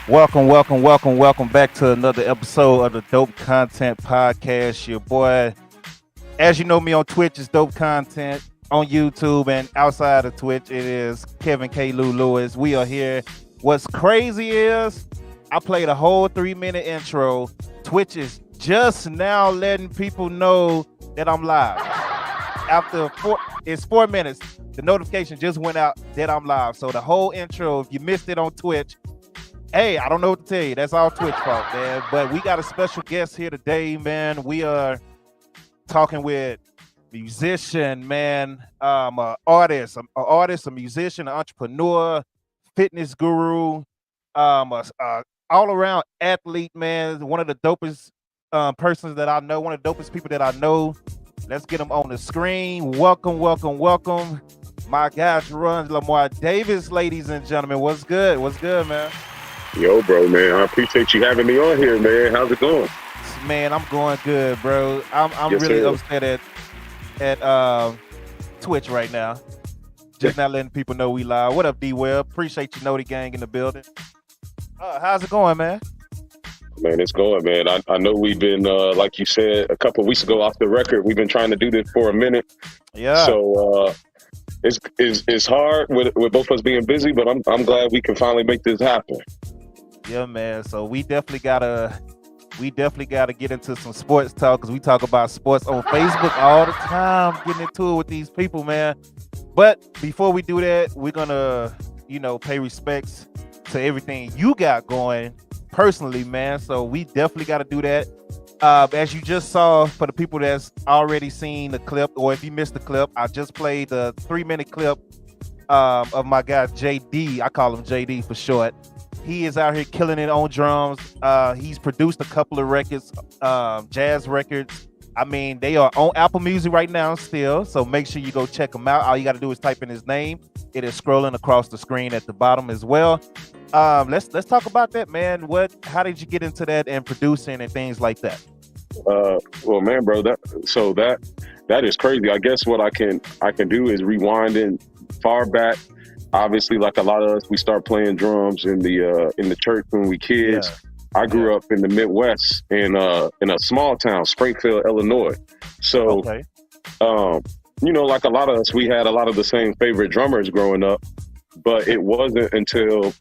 Welcome back to another episode of the Dope Content Podcast. Your boy, as you know me on Twitch, is Dope Content. On YouTube and outside of Twitch, it is Kevin K. Lou Lewis. We are here. What's crazy is I played a whole 3-minute intro. Twitch is just now letting people know that I'm live. It's 4 minutes. The notification just went out that I'm live. So the whole intro, if you missed it on Twitch, hey, I don't know what to tell you. That's all Twitch fault, man. But we got a special guest here today, man. We are talking with musician, man, an artist, a musician, an entrepreneur, fitness guru, all-around athlete, man. One of the dopest persons that I know, one of the dopest people that I know. Let's get him on the screen. Welcome. My guy, Jaron Davis, ladies and gentlemen. What's good, man? Yo, bro, man, I appreciate you having me on here, man. How's it going? Man, I'm going good, bro. I'm Yes, really sir. upset at Twitch right now. Just not letting people know we live. What up, D-Web? Appreciate you, Noti Gang in the building. How's it going, man? Man, it's going, man. I know we've been, like you said, a couple of weeks ago off the record, we've been trying to do this for a minute. Yeah. So it's hard with both of us being busy, but I'm glad we can finally make this happen. Yeah, man. So we definitely gotta get into some sports talk because we talk about sports on Facebook all the time, getting into it with these people, man. But before we do that, we're gonna, pay respects to everything you got going personally, man. So we definitely got to do that. As you just saw, for the people that's already seen the clip, or if you missed the clip, I just played the 3-minute clip of my guy JD. I call him JD for short. He is out here killing it on drums. He's produced a couple of records, jazz records. I mean, they are on Apple Music right now still, so make sure you go check them out. All you got to do is type in his name. It is scrolling across the screen at the bottom as well. Let's talk about that, man. How did you get into that and producing and things like that? Well, man, bro, that is crazy. I guess what I can do is rewind in far back. Obviously, like a lot of us, we start playing drums in the church when we kids. Yeah. I grew up in the Midwest in a small town, Springfield, Illinois. So, okay. Like a lot of us, we had a lot of the same favorite drummers growing up, but it wasn't until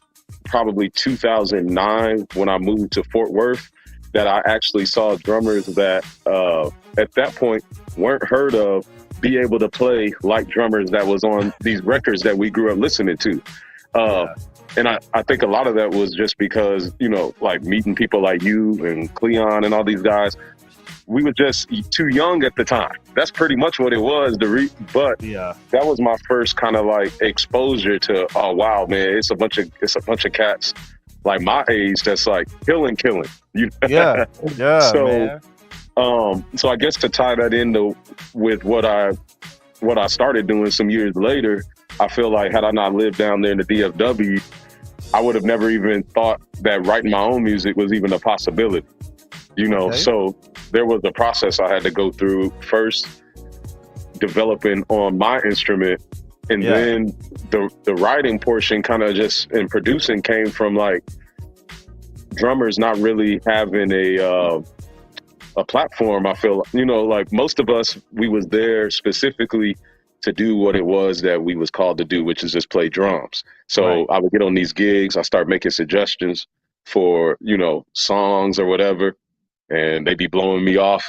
probably 2009 when I moved to Fort Worth that I actually saw drummers that at that point weren't heard of be able to play like drummers that was on these records that we grew up listening to. And I think a lot of that was just because, like meeting people like you and Cleon and all these guys, we were just too young at the time. That's pretty much what it was. But that was my first kind of like exposure to, oh wow, man, it's a bunch of cats like my age that's like killing. Yeah. So, man. So I guess to tie that into with what I started doing some years later, I feel like had I not lived down there in the DFW, I would have never even thought that writing my own music was even a possibility. Okay. So there was a process I had to go through first, developing on my instrument, and then the writing portion kind of just and producing came from like drummers not really having a platform. I feel, like most of us, we was there specifically to do what it was that we was called to do, which is just play drums. So Right. I would get on these gigs, I start making suggestions for, songs or whatever, and they be blowing me off,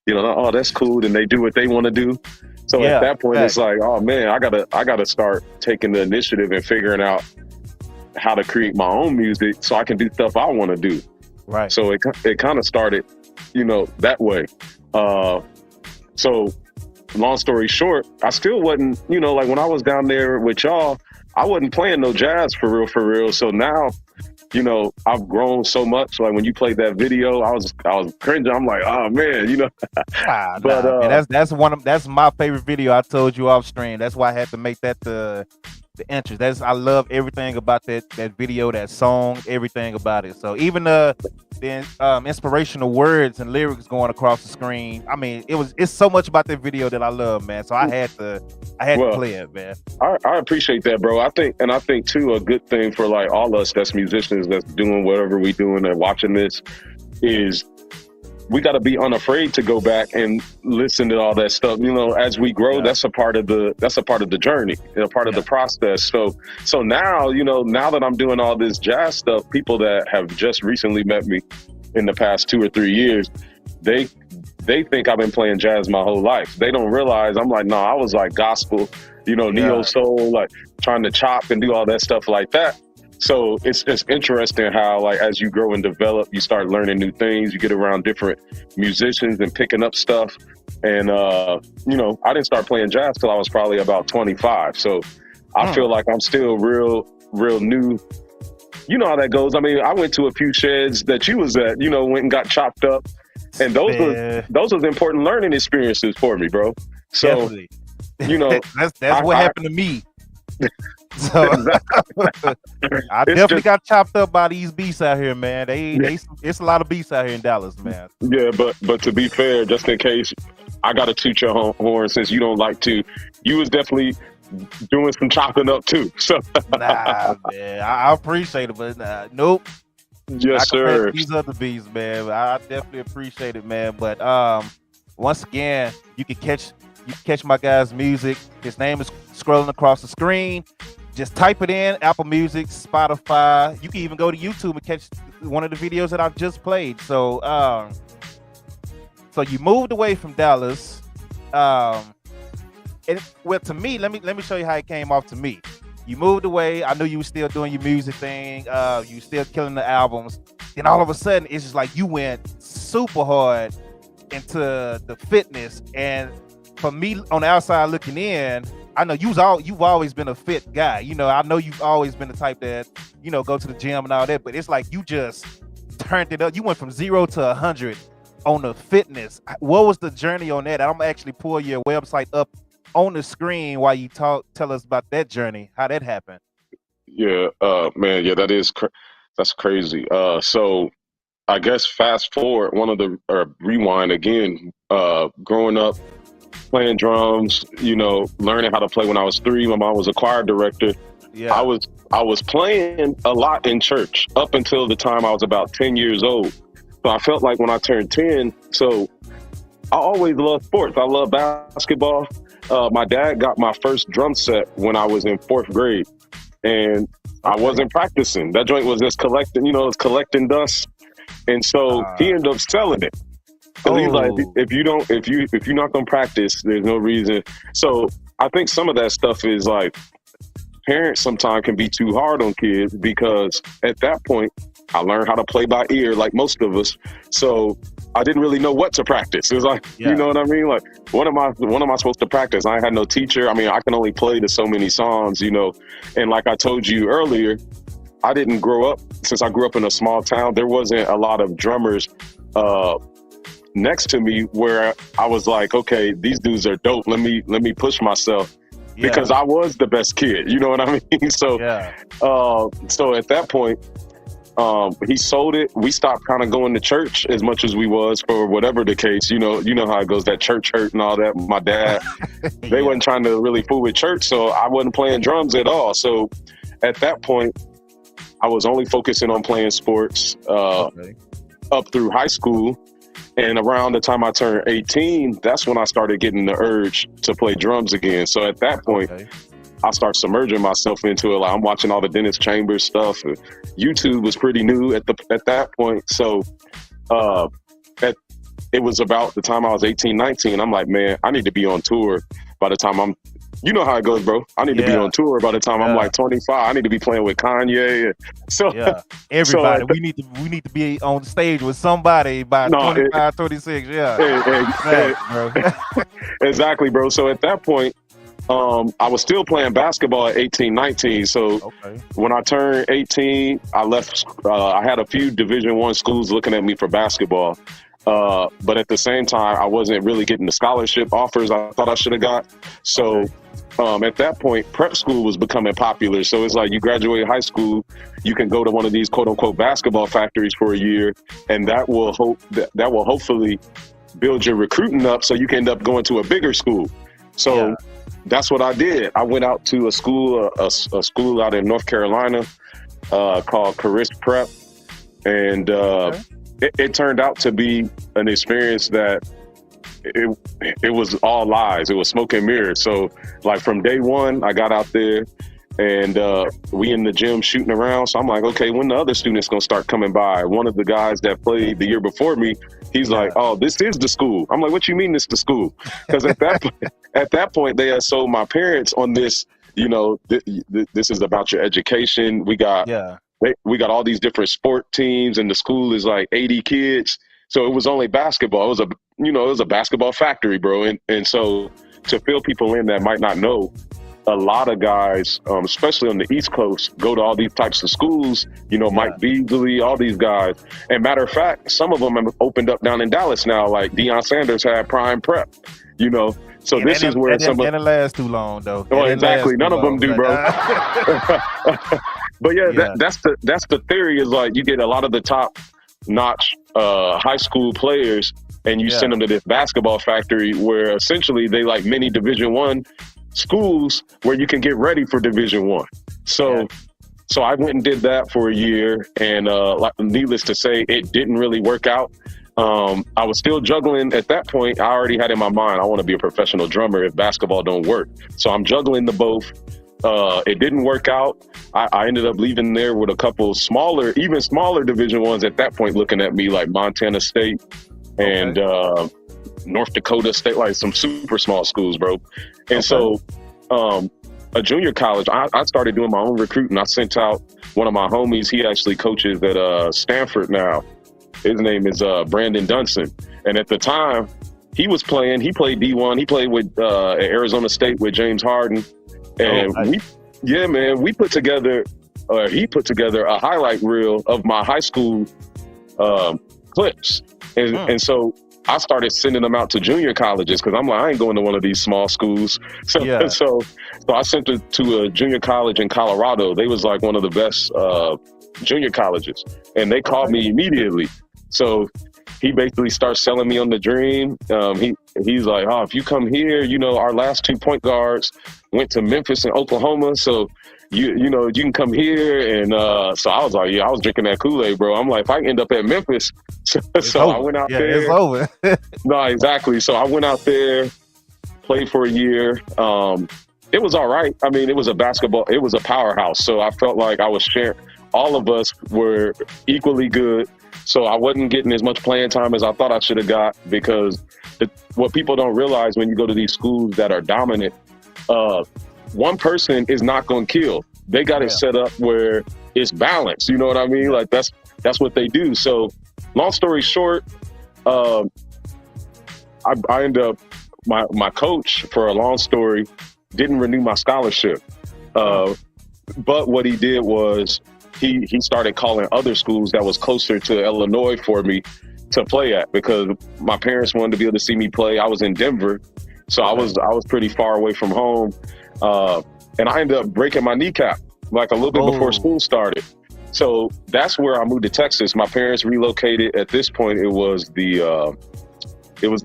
oh, that's cool. And they do what they want to do. So at that point, It's like, oh man, I gotta start taking the initiative and figuring out how to create my own music so I can do stuff I want to do. Right. So it kind of started, that way. So long story short, I still wasn't, like when I was down there with y'all, I wasn't playing no jazz for real. So now, I've grown so much. Like when you played that video, I was cringing. I'm like, oh man, Man, that's my favorite video. I told you off stream. That's why I had to make that the the interest. I love everything about that video, that song, everything about it. So even the inspirational words and lyrics going across the screen. I mean, it's so much about that video that I love, man. So I had to play it, man. I appreciate that, bro. I think too, a good thing for like all us that's musicians that's doing whatever we doing and watching this is we got to be unafraid to go back and listen to all that stuff. You know, as we grow, that's a part of the journey, part of the process. So now, now that I'm doing all this jazz stuff, people that have just recently met me in the past 2 or 3 years, they think I've been playing jazz my whole life. They don't realize I'm like, no, I was like gospel, neo soul, like trying to chop and do all that stuff like that. So it's interesting how, like, as you grow and develop, you start learning new things. You get around different musicians and picking up stuff. And, I didn't start playing jazz till I was probably about 25. So I feel like I'm still real new. You know how that goes. I mean, I went to a few sheds that you was at, went and got chopped up. And those was important learning experiences for me, bro. So, definitely. That's what happened to me. So I definitely got chopped up by these beasts out here, man. It's a lot of beasts out here in Dallas, man. Yeah, but to be fair, just in case, I got to toot your horn since you don't like to. You was definitely doing some chopping up too. So nah, man, I appreciate it, but nope. Yes, sir. These other beasts, man. I definitely appreciate it, man. But once again, you can catch my guy's music. His name is scrolling across the screen. Just type it in, Apple Music, Spotify. You can even go to YouTube and catch one of the videos that I've just played. So so you moved away from Dallas. To me, let me show you how it came off to me. You moved away. I knew you were still doing your music thing. You were still killing the albums. Then all of a sudden, it's just like you went super hard into the fitness. And for me, on the outside looking in, I know you've always been a fit guy. I know you've always been the type that, go to the gym and all that, but it's like you just turned it up. You went from 0 to 100 on the fitness. What was the journey on that? I'm gonna actually pull your website up on the screen while you tell us about that journey, how that happened. Yeah, man, yeah, that's crazy. So I guess fast forward, rewind again, growing up, playing drums, learning how to play when I was 3. My mom was a choir director. Yeah. I was playing a lot in church up until the time I was about 10 years old. So I felt like when I turned 10, so I always loved sports. I love basketball. My dad got my first drum set when I was in 4th grade, and I wasn't practicing. That joint was just collecting dust. And so he ended up selling it. So he's like, if you're not gonna practice, there's no reason. So I think some of that stuff is like parents sometimes can be too hard on kids, because at that point I learned how to play by ear like most of us. So I didn't really know what to practice. It was like, you know what I mean? Like, what am I supposed to practice? I had no teacher. I mean, I can only play to so many songs, and like I told you earlier, I didn't grow up, since I grew up in a small town, there wasn't a lot of drummers next to me where I was like, okay, these dudes are dope. Let me push myself, because I was the best kid. You know what I mean? So, so at that point, he sold it. We stopped kind of going to church as much as we was, for whatever the case. You know how it goes, that church hurt and all that. My dad, they wasn't trying to really fool with church, so I wasn't playing drums at all. So at that point, I was only focusing on playing sports up through high school. And around the time I turned 18, that's when I started getting the urge to play drums again. So at that point, I started submerging myself into it. Like, I'm watching all the Dennis Chambers stuff. YouTube was pretty new at that point. So it was about the time I was 18, 19. I'm like, man, I need to be on tour by the time you know how it goes, bro. I need to be on tour by the time I'm like 25. I need to be playing with Kanye. So everybody, we need to be on stage with somebody by 25, 26. Bro. Exactly, bro. So at that point, I was still playing basketball at 18, 19. So when I turned 18, I left. I had a few Division I schools looking at me for basketball. But at the same time, I wasn't really getting the scholarship offers I thought I should have got. So at that point, prep school was becoming popular. So it's like you graduate high school, you can go to one of these quote unquote basketball factories for a year, and that will hopefully build your recruiting up so you can end up going to a bigger school. So that's what I did. I went out to a school out in North Carolina called Caris Prep, and it turned out to be an experience that it was all lies. It was smoke and mirrors. So like from day one, I got out there and we in the gym shooting around. So I'm like, okay, when the other students gonna start coming by? One of the guys that played the year before me, he's like, oh, this is the school. I'm like, what you mean this the school? Because at that point, they had sold my parents on this, you know, this is about your education. We got all these different sport teams, and the school is like 80 kids. So it was only basketball. It was a basketball factory, bro. And so to fill people in that might not know, a lot of guys, especially on the East Coast, go to all these types of schools, you know, Mike Beasley, all these guys. And matter of fact, some of them have opened up down in Dallas now, like Deion Sanders had Prime Prep, you know. So and this is where some of... It didn't last too long, though. Oh, exactly. None of them do, bro. But that's the theory, is like you get a lot of the top-notch high school players, and you send them to this basketball factory where essentially they like mini Division I schools where you can get ready for Division I. So I went and did that for a year, and needless to say, it didn't really work out. I was still juggling at that point. I already had in my mind, I want to be a professional drummer if basketball don't work. So I'm juggling the both. It didn't work out. I ended up leaving there with a couple even smaller Division I's at that point, looking at me, like Montana State and North Dakota State, like some super small schools, bro. And so a junior college, I started doing my own recruiting. I sent out one of my homies. He actually coaches at Stanford now. His name is Brandon Dunson. And at the time, he played D1. He played with at Arizona State with James Harden. And he put together a highlight reel of my high school clips. And so I started sending them out to junior colleges, because I'm like, I ain't going to one of these small schools. So I sent it to a junior college in Colorado. They was like one of the best junior colleges, and they called me immediately. So he basically starts selling me on the dream. He's like, oh, if you come here, you know, our last 2 point guards went to Memphis and Oklahoma, so you can come here. And so I was like, I was drinking that Kool-Aid, bro. I'm like, if I end up at Memphis, I went out there. It's over. No, exactly. So I went out there, played for a year. It was all right. I mean, it was a powerhouse. So I felt like I was sharing. All of us were equally good. So I wasn't getting as much playing time as I thought I should have got, because what people don't realize when you go to these schools that are dominant, one person is not going to kill. They got it set up where it's balanced. You know what I mean? Like that's what they do. So long story short, I ended up, my coach, for a long story, didn't renew my scholarship. But what he did was he started calling other schools that was closer to Illinois for me to play at, because my parents wanted to be able to see me play. I was in Denver, so I was pretty far away from home. And I ended up breaking my kneecap like a little bit before school started. So that's where I moved to Texas. My parents relocated. At this point, it was the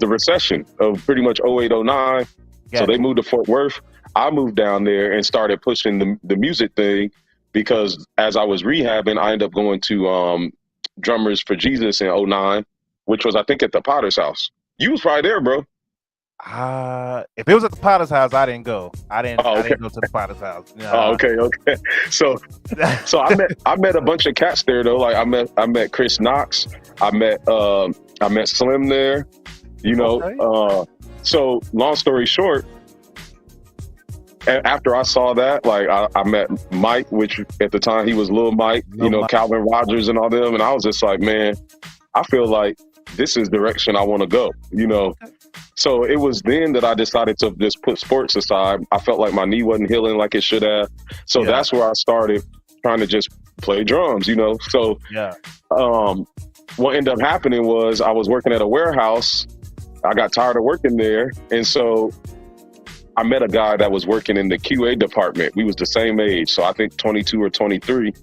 recession of pretty much 08, 09. So they moved to Fort Worth. I moved down there and started pushing the music thing, because as I was rehabbing, I ended up going to Drummers for Jesus in 09, which was, I think, at the Potter's house. You was probably there, bro. If it was at the Potter's house, I didn't go. I didn't go to the Potter's house. Okay. So I met a bunch of cats there though. Like I met Chris Knox. I met Slim there. You know. Okay. So long story short, after I saw that, like I met Mike, which at the time he was Lil Mike. Mike. Calvin Rogers and all them, and I was just like, man, I feel like this is the direction I want to go. So it was then that I decided to just put sports aside. I felt like my knee wasn't healing like it should have. So that's where I started trying to just play drums, So what ended up happening was I was working at a warehouse. I got tired of working there. And so I met a guy that was working in the QA department. We was the same age, so I think 22 or 23.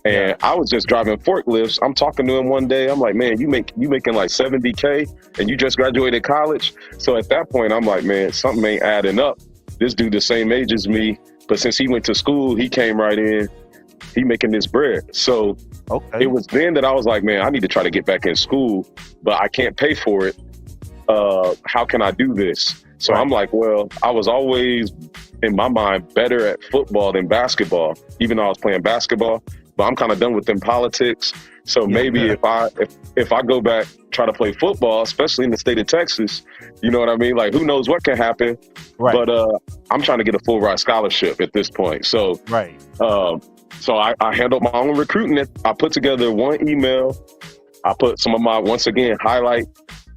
And I was just driving forklifts. I'm talking to him one day. I'm like, man, you making like $70K and you just graduated college. So at that point, I'm like, man, something ain't adding up. This dude the same age as me, but since he went to school, he came right in. He making this bread. So it was then that I was like, man, I need to try to get back in school, but I can't pay for it. How can I do this? So I'm like, well, I was always in my mind better at football than basketball, even though I was playing basketball. But I'm kind of done with them politics. So maybe if I go back, try to play football, especially in the state of Texas, you know what I mean? Like, who knows what can happen? Right. But I'm trying to get a full ride scholarship at this point. So so I handled my own recruiting. I put together one email. I put some of my, once again, highlight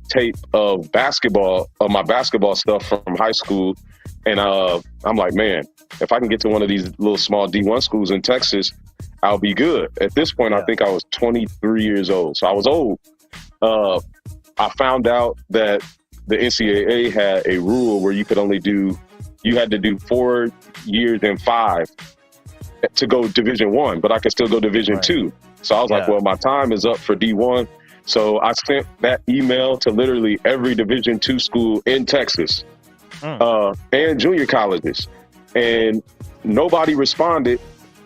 tape of my basketball stuff from high school. And I'm like, man, if I can get to one of these little small D1 schools in Texas, I'll be good. At this point, I think I was 23 years old. So I was old. I found out that the NCAA had a rule where you had to do 4 years and 5 to go Division I, but I could still go Division II. So I was like, well, my time is up for D1. So I sent that email to literally every Division II school in Texas and junior colleges. And nobody responded.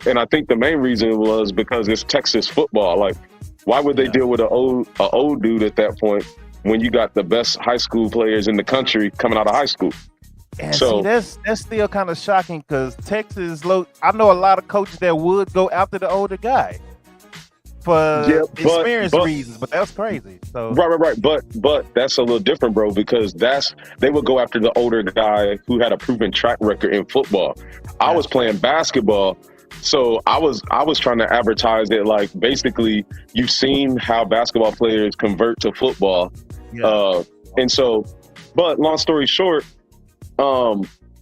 And I think the main reason was because it's Texas football. Like, why would they deal with an old dude at that point when you got the best high school players in the country coming out of high school? And so see, that's still kind of shocking because Texas, I know a lot of coaches that would go after the older guy for experience reasons, but that's crazy. So right. But that's a little different, bro, because they would go after the older guy who had a proven track record in football. I was playing basketball. So I was trying to advertise that, like, basically you've seen how basketball players convert to football. And so, but long story short,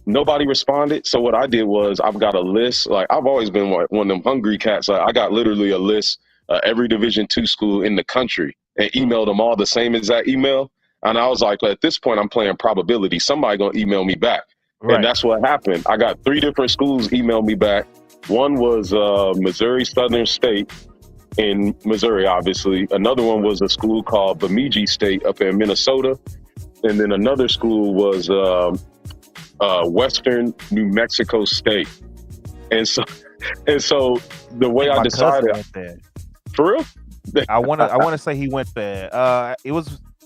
nobody responded. So what I did was I've got a list. Like, I've always been one of them hungry cats. Like, I got literally a list, every Division II school in the country, and emailed them all the same exact email. And I was like, at this point, I'm playing probability. Somebody gonna email me back. And that's what happened. I got 3 different schools email me back. One was Missouri Southern State in Missouri, obviously. Another one was a school called Bemidji State up in Minnesota. And then another school was Western New Mexico State. And so the way I decided, for real, I want to say he went there.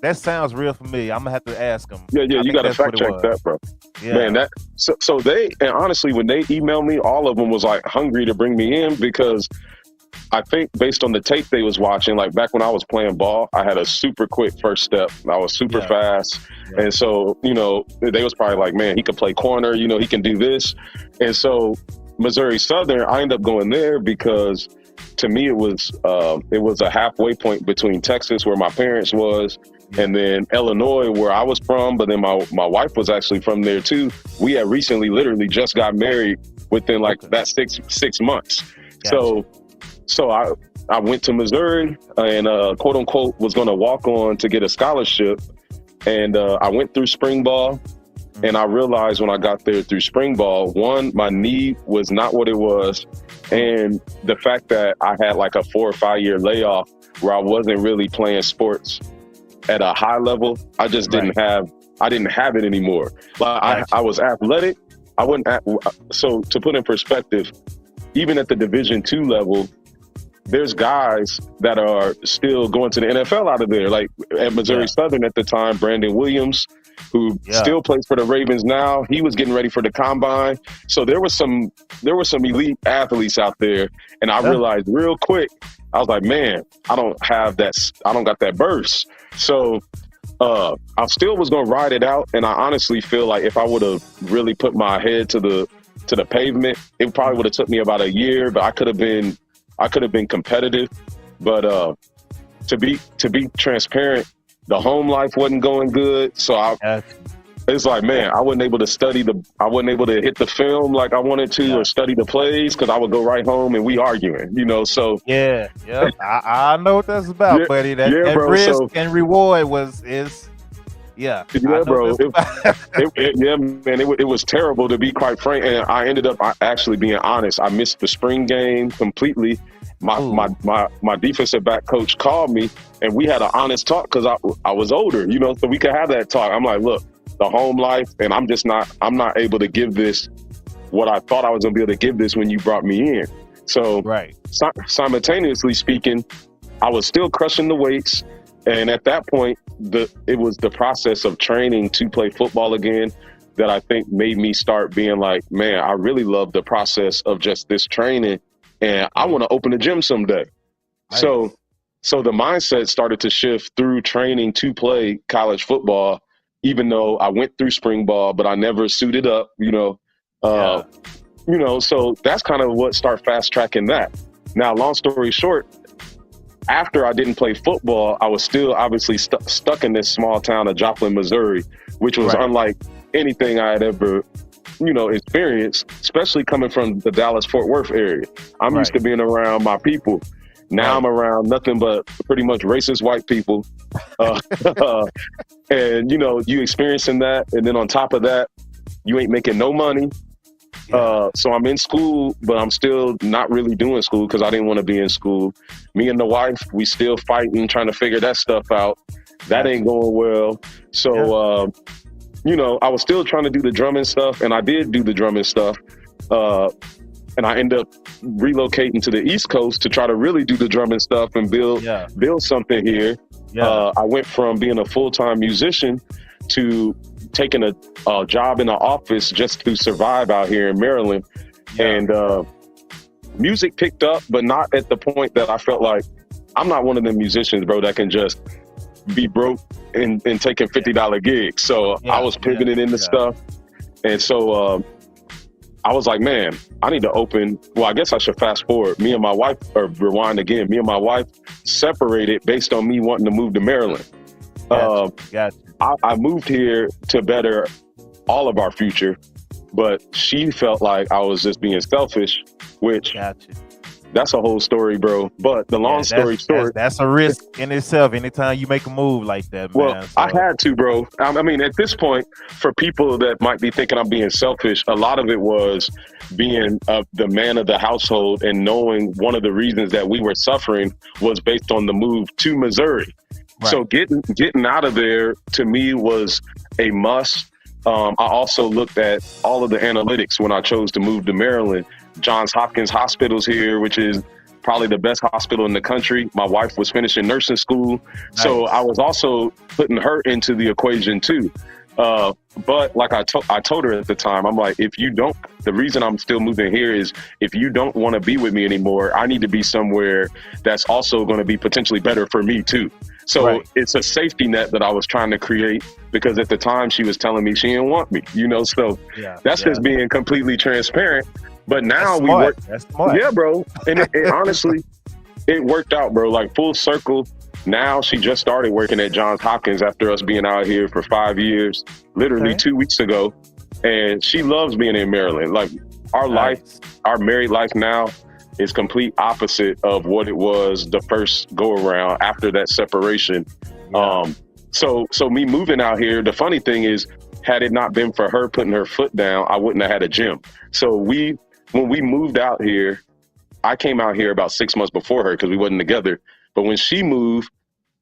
That sounds real familiar. I'm gonna have to ask him. Yeah, you got to fact check that, bro. Yeah. Man, so they, and honestly, when they emailed me, all of them was like hungry to bring me in because I think based on the tape they was watching, like back when I was playing ball, I had a super quick first step. I was super fast. And so, they was probably like, man, he could play corner, he can do this. And so Missouri Southern, I ended up going there because to me, it was a halfway point between Texas, where my parents was, and then Illinois, where I was from. But then my wife was actually from there too. We had recently, literally, just got married within that 6 months. Gotcha. So I went to Missouri and quote unquote was going to walk on to get a scholarship, and I went through spring ball. And I realized when I got there through spring ball, one, my knee was not what it was. And the fact that I had like a 4 or 5 year layoff where I wasn't really playing sports at a high level, I just didn't have it anymore. Like I was athletic. So to put in perspective, even at the Division II level, there's guys that are still going to the NFL out of there. Like at Missouri Southern at the time, Brandon Williams, who still plays for the Ravens now, he was getting ready for the combine. So there was some elite athletes out there. And I realized real quick, I was like, man, I don't got that burst. So I still was going to ride it out. And I honestly feel like if I would have really put my head to the pavement, it probably would have took me about a year, but I could have been competitive. But to be transparent, the home life wasn't going good. So it's like, man, I wasn't able to hit the film like I wanted to or study the plays because I would go right home and we arguing, so. Yeah. I know what that's about, buddy. That risk and reward is Yeah, I Yeah, know bro. this about. Yeah, man. It was terrible, to be quite frank. And I ended up actually being honest. I missed the spring game completely. Ooh, My defensive back coach called me, and we had an honest talk because I was older, so we could have that talk. I'm like, look, the home life, and I'm not able to give this what I thought I was gonna be able to give this when you brought me in. So right. simultaneously speaking, I was still crushing the weights. And at that point, it was the process of training to play football again that I think made me start being like, man, I really love the process of just this training, and I want to open a gym someday. Nice. So the mindset started to shift through training to play college football, even though I went through spring ball, but I never suited up, Yeah. So that's kind of what started fast tracking that. Now, long story short, after I didn't play football, I was still obviously stuck in this small town of Joplin, Missouri, which was Right. unlike anything I had ever, experienced, especially coming from the Dallas-Fort Worth area. I'm used to being around my people. Now I'm around nothing but pretty much racist white people. And, you experiencing that. And then on top of that, you ain't making no money. So I'm in school, but I'm still not really doing school because I didn't want to be in school. Me and the wife, we still fighting, trying to figure that stuff out. That ain't going well. So, I was still trying to do the drumming stuff, and I did do the drumming stuff. And I ended up relocating to the East Coast to try to really do the drumming stuff and build something here. I went from being a full-time musician to taking a job in the office just to survive out here in Maryland. And music picked up, but not at the point that I felt like I'm not one of them musicians, bro, that can just be broke and taking $50 gigs. So I was pivoting into stuff. And so I was like, man, I need to I guess I should fast forward. Me and my wife, or rewind again, me and my wife separated based on me wanting to move to Maryland. Gotcha. I moved here to better all of our future, but she felt like I was just being selfish, which that's a whole story, bro. But the long story short, that's a risk in itself. Anytime you make a move like that, man. Well, I had to, bro. I mean, at this point, for people that might be thinking I'm being selfish, a lot of it was being the man of the household and knowing one of the reasons that we were suffering was based on the move to Missouri. Right. So getting out of there to me was a must. I also looked at all of the analytics when I chose to move to Maryland. Johns Hopkins Hospital's here, which is probably the best hospital in the country. My wife was finishing nursing school. Nice. So I was also putting her into the equation too. But like I told her at the time, I'm like, the reason I'm still moving here is if you don't want to be with me anymore, I need to be somewhere that's also going to be potentially better for me too. So it's a safety net that I was trying to create because at the time she was telling me she didn't want me, so that's just being completely transparent. But now we work. That's smart. Yeah, bro. And it honestly, it worked out, bro. Like full circle. Now she just started working at Johns Hopkins after us being out here for 5 years, literally 2 weeks ago. And she loves being in Maryland. Like our life, our married life now is complete opposite of what it was the first go around after that separation. So me moving out here, the funny thing is, had it not been for her putting her foot down, I wouldn't have had a gym. So when we moved out here, I came out here about 6 months before her because we wasn't together. But when she moved,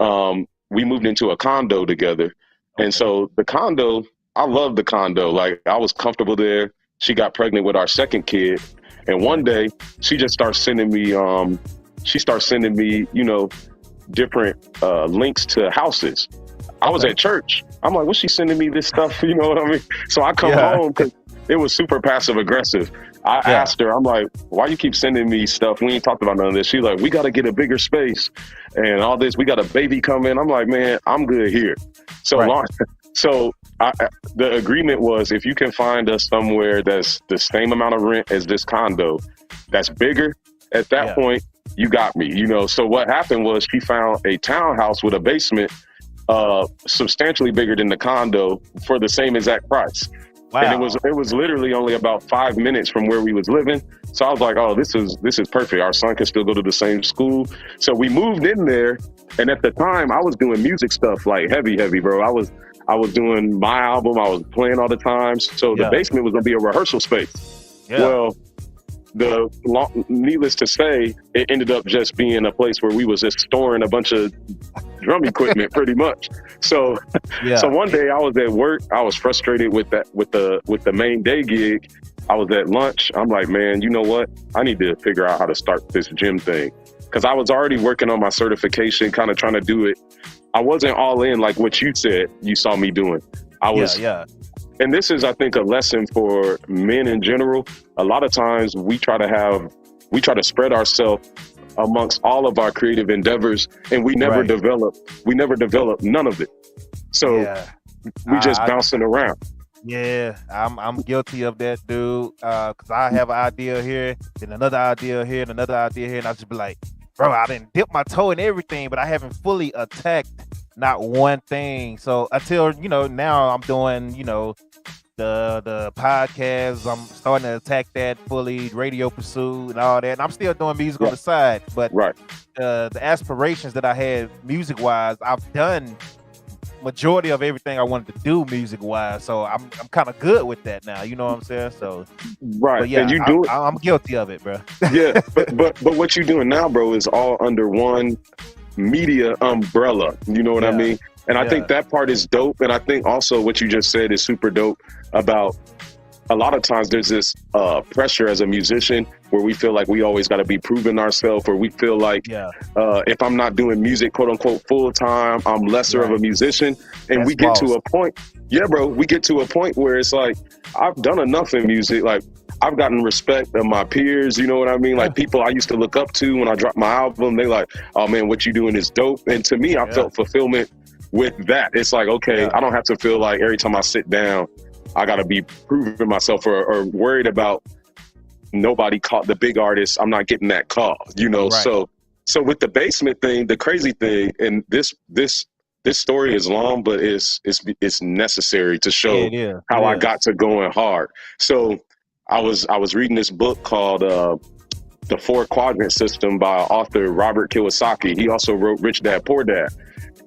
we moved into a condo together. And so the condo, I love the condo. Like I was comfortable there. She got pregnant with our second kid. And one day she just starts sending me, different links to houses. I was at church. I'm like, what's she sending me this stuff? You know what I mean? So I come home because it was super passive aggressive. I asked her, I'm like, why you keep sending me stuff? We ain't talked about none of this. She's like, we got to get a bigger space and all this. We got a baby coming. I'm like, man, I'm good here. So the agreement was if you can find us somewhere that's the same amount of rent as this condo, that's bigger, at that point, you got me, So what happened was she found a townhouse with a basement substantially bigger than the condo for the same exact price. Wow. And it was literally only about 5 minutes from where we was living. So I was like, oh, this is perfect. Our son can still go to the same school. So we moved in there. And at the time I was doing music stuff like heavy, bro. I was doing my album. I was playing all the time. So the basement was going to be a rehearsal space. Yeah. Well, needless to say, it ended up just being a place where we was just storing a bunch of drum equipment pretty much. So one day I was at work. I was frustrated with the main day gig. I was at lunch. I'm like, man, you know what? I need to figure out how to start this gym thing. Because I was already working on my certification, kind of trying to do it. I wasn't all in like what you said you saw me doing. I was, and this is, I think, a lesson for men in general. A lot of times we try to spread ourselves amongst all of our creative endeavors, and we never develop none of it. So we just bouncing around. Yeah, I'm guilty of that, dude. Because I have an idea here, then another idea here, and another idea here, and I just be like, bro, I didn't dip my toe in everything, but I haven't fully attacked not one thing. So until, now I'm doing, the podcast, I'm starting to attack that fully, radio pursuit and all that. And I'm still doing music on the side, but the aspirations that I had music wise, I've done majority of everything I wanted to do music wise. So I'm kind of good with that now. You know what I'm saying? So but yeah, and I'm guilty of it, bro. Yeah, but what you're doing now, bro, is all under one media umbrella. You know what I mean? And I think that part is dope. And I think also what you just said is super dope about a lot of times there's this pressure as a musician where we feel like we always got to be proving ourselves, or we feel like if I'm not doing music, quote unquote, full time, I'm lesser of a musician. And we get to a point. Yeah, bro, we get to a point where it's like, I've done enough in music. Like, I've gotten respect of my peers. You know what I mean? Like, people I used to look up to when I dropped my album, they like, oh man, what you doing is dope. And to me, I felt fulfillment with that. It's like, okay, I don't have to feel like every time I sit down, I got to be proving myself or worried about nobody caught the big artist. I'm not getting that call, So with the basement thing, the crazy thing, and this story is long, but it's necessary to show how I got to going hard. So I was reading this book called The 4 Quadrant System by author Robert Kiyosaki. He also wrote Rich Dad, Poor Dad.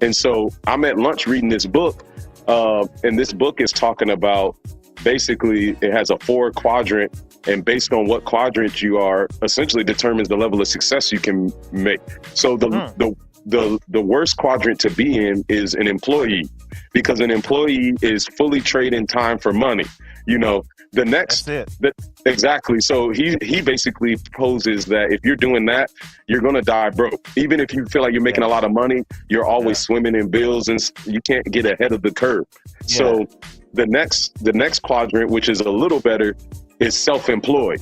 And so I'm at lunch reading this book. And this book is talking about, basically, it has a 4 quadrant, and based on what quadrant you are, essentially determines the level of success you can make. So the worst quadrant to be in is an employee, because an employee is fully trading time for money. The next, exactly. So he basically proposes that if you're doing that, you're going to die broke. Even if you feel like you're making a lot of money, you're always swimming in bills and you can't get ahead of the curve. Yeah. So the next quadrant, which is a little better, is self-employed.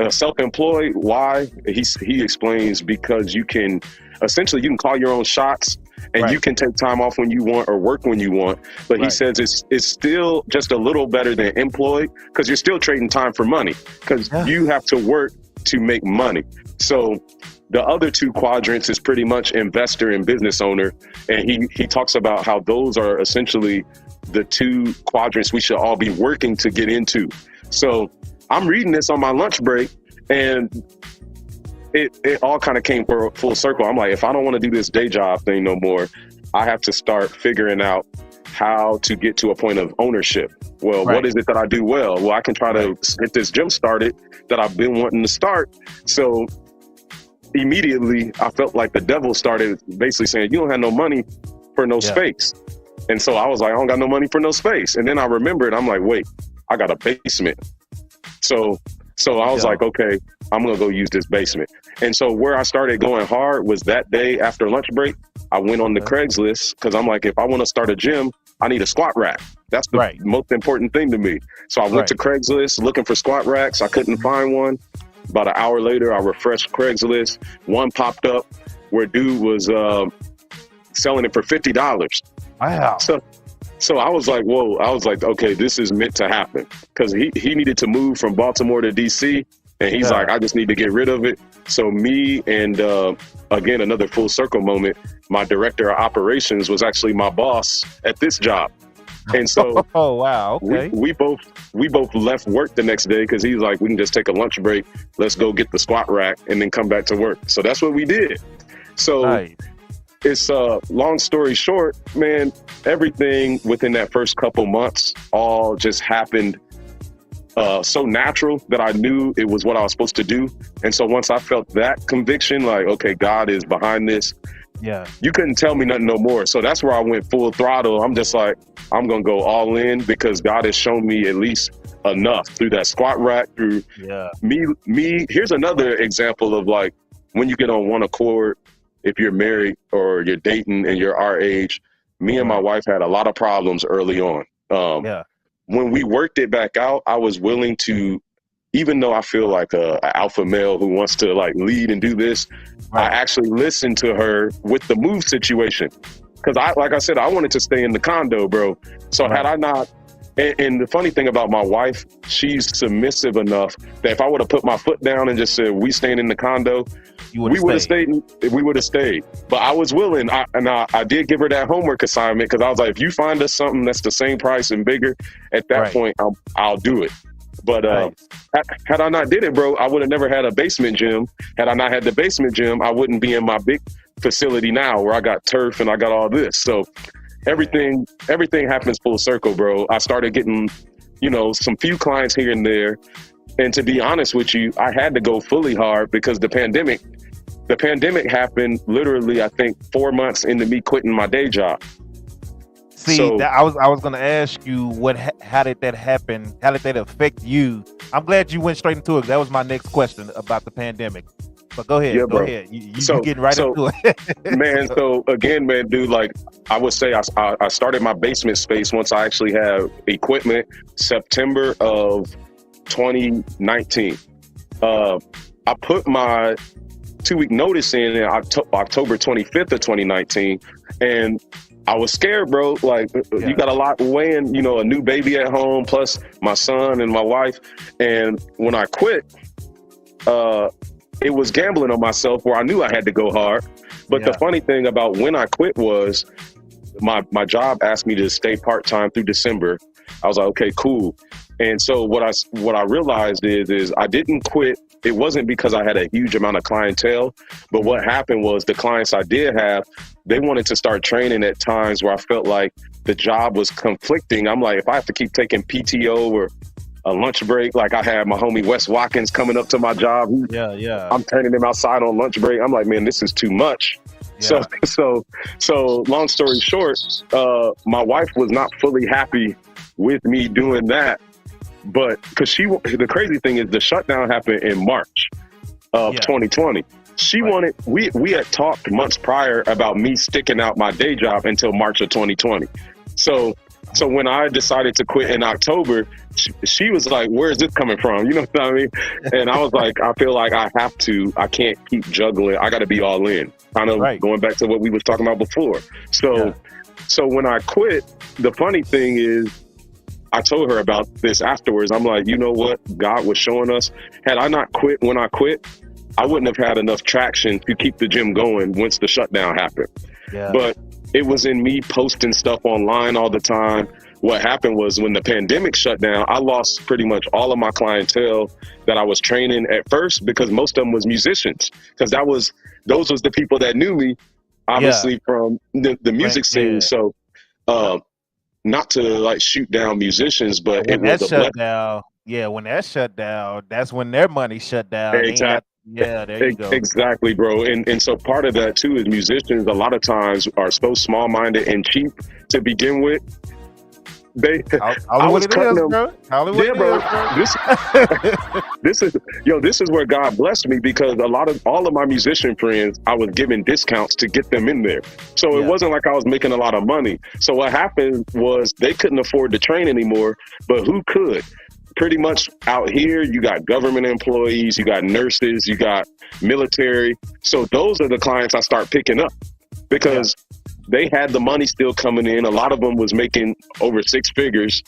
Self-employed, why? He explains because you can call your own shots, and you can take time off when you want or work when you want. But he says it's still just a little better than employed, because you're still trading time for money, because you have to work to make money. So the other 2 quadrants is pretty much investor and business owner. And he talks about how those are essentially the 2 quadrants we should all be working to get into. So I'm reading this on my lunch break, and it all kind of came full circle. I'm like, if I don't want to do this day job thing no more, I have to start figuring out how to get to a point of ownership. Well, what is it that I do well? Well, I can try to get this gym started that I've been wanting to start. So immediately I felt like the devil started basically saying, you don't have no money for no space. And so I was like, I don't got no money for no space. And then I remembered, I'm like, wait, I got a basement. So I was like, okay, I'm going to go use this basement. And so where I started going hard was that day after lunch break, I went on the Craigslist, because I'm like, if I want to start a gym, I need a squat rack. That's the most important thing to me. So I went to Craigslist looking for squat racks. I couldn't find one. About an hour later, I refreshed Craigslist. One popped up where dude was selling it for $50. Wow. So I was like, whoa, okay, this is meant to happen, because he needed to move from Baltimore to DC, and he's like, I just need to get rid of it. So me and, again, another full circle moment, my director of operations was actually my boss at this job. And so oh, wow. Okay. We both left work the next day, because he's like, we can just take a lunch break. Let's go get the squat rack and then come back to work. So that's what we did. So it's long story short, man, everything within that first couple months all just happened so natural that I knew it was what I was supposed to do. And so once I felt that conviction, like, okay, God is behind this, you couldn't tell me nothing no more. So that's where I went full throttle. I'm just like, I'm going to go all in because God has shown me at least enough through that squat rack, through me. Here's another example of like, when you get on one accord, if you're married or you're dating and you're our age, me and my wife had a lot of problems early on. When we worked it back out, I was willing to, even though I feel like a alpha male who wants to like lead and do this, I actually listened to her with the move situation. Cause like I said, I wanted to stay in the condo, bro. So had I not, and the funny thing about my wife, she's submissive enough that if I would have put my foot down and just said, we staying in the condo, we would have stayed. But I was willing. I did give her that homework assignment because I was like, if you find us something that's the same price and bigger, at that point, I'll do it. But had I not did it, bro, I would have never had a basement gym. Had I not had the basement gym, I wouldn't be in my big facility now where I got turf and I got all this. So everything happens full circle, bro. I started getting, some few clients here and there. And to be honest with you, I had to go fully hard because the pandemic happened literally, I think, 4 months into me quitting my day job. See, I was going to ask you how did that happen? How did that affect you? I'm glad you went straight into it. That was my next question about the pandemic. But go ahead. Go ahead. You getting right into it. Man, so again, man, dude, like I would say I started my basement space once I actually have equipment September of 2019. I put my 2-week notice in October 25th of 2019. And I was scared, bro. Like, you got a lot weighing, a new baby at home, plus my son and my wife. And when I quit, it was gambling on myself where I knew I had to go hard. But the funny thing about when I quit was my job asked me to stay part-time through December. I was like, okay, cool. And so what I realized is I didn't quit. It wasn't because I had a huge amount of clientele, but what happened was the clients I did have, they wanted to start training at times where I felt like the job was conflicting. I'm like, if I have to keep taking PTO or a lunch break, like I had my homie Wes Watkins coming up to my job. I'm turning him outside on lunch break. I'm like, man, this is too much. So long story short, my wife was not fully happy with me doing that. But because the crazy thing is the shutdown happened in March of 2020. She wanted, we had talked months prior about me sticking out my day job until March of 2020. So when I decided to quit in October, she was like, where is this coming from? You know what I mean? And I was like, I feel like I can't keep juggling. I got to be all in. Kind of going back to what we was talking about before. So when I quit, the funny thing is, I told her about this afterwards. I'm like, you know what? God was showing us. Had I not quit when I quit, I wouldn't have had enough traction to keep the gym going once the shutdown happened. But it was in me posting stuff online all the time. What happened was when the pandemic shut down, I lost pretty much all of my clientele that I was training at first because most of them was musicians. Because those was the people that knew me, obviously from the music scene. So not to like shoot down musicians, but when that shut down, when that shut down, that's when their money shut down. Exactly. There you go. Exactly, bro. And so part of that too is musicians a lot of times are so small-minded and cheap to begin with. I was cutting them. Bro. This is where God blessed me because all of my musician friends, I was giving discounts to get them in there. So it wasn't like I was making a lot of money. So what happened was they couldn't afford to train anymore, but who could? Pretty much out here, you got government employees, you got nurses, you got military. So those are the clients I start picking up because they had the money still coming in. A lot of them was making over 6 figures